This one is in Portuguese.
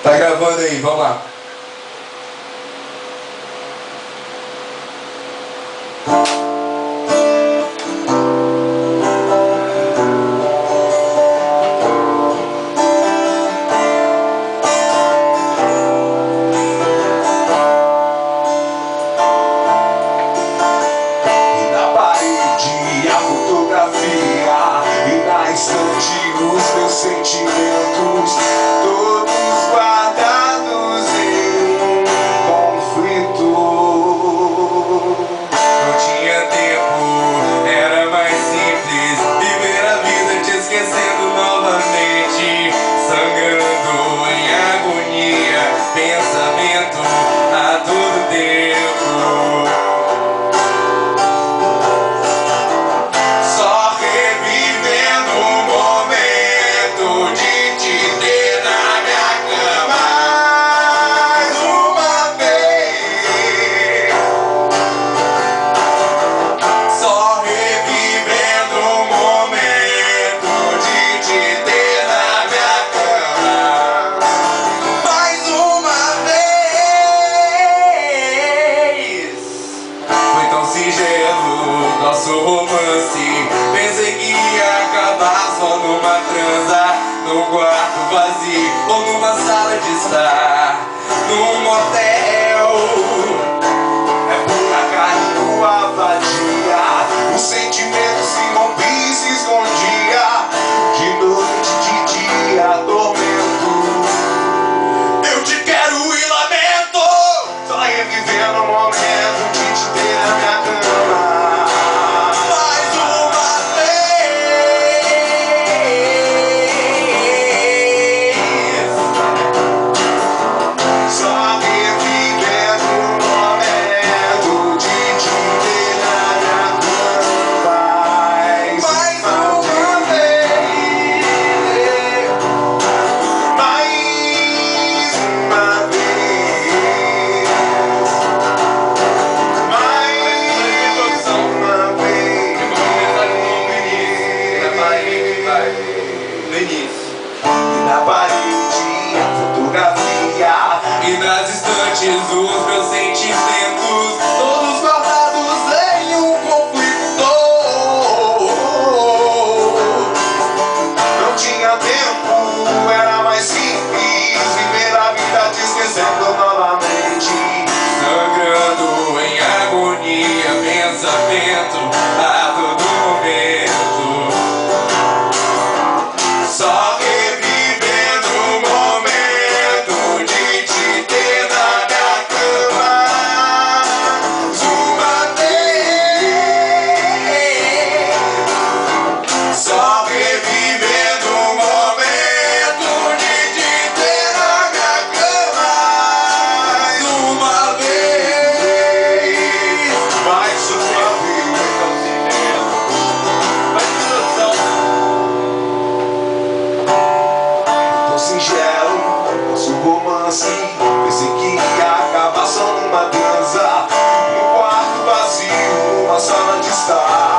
Tá gravando aí, vamos lá. E na parede a fotografia, e na estante os meus sentimentos, todos guardados em um conflito. Não tinha tempo, era mais simples viver a vida te esquecendo novamente, sangrando em agonia, pensamento a todo tempo. Só revivendo o momento de te ter na minha cama mais uma vez. Só revivendo o momento de te ter na minha cama mais uma vez. Foi tão singelo nosso romance, pensei que ia acabar só numa transa, num quarto vazio ou numa sala de estar, num motel. É pura carne crua vadia, o sentimento se rompia e se escondia, de noite, de dia, tormento. Eu te quero e lamento, só revivendo o momento de te ter na minha cama mais uma vez. Só revivendo o momento de te ter na minha cama mais uma vez. Mais uma vez. Mais uma vez. No início. E na parede a fotografia, E nas estantes os meus sentimentos, todos guardados em um conflito. não tinha tempo, era mais simples viver a vida te esquecendo novamente. Sangrando em agonia, pensamento a todo momento. Só revivendo o momento de te ter na minha cama mais uma vez. Só revivendo o momento de te ter na minha cama mais uma vez. Mais uma vez. Tão singelo, nosso romance, pensei que ia acabar só numa transa, num quarto vazio, uma sala de estar.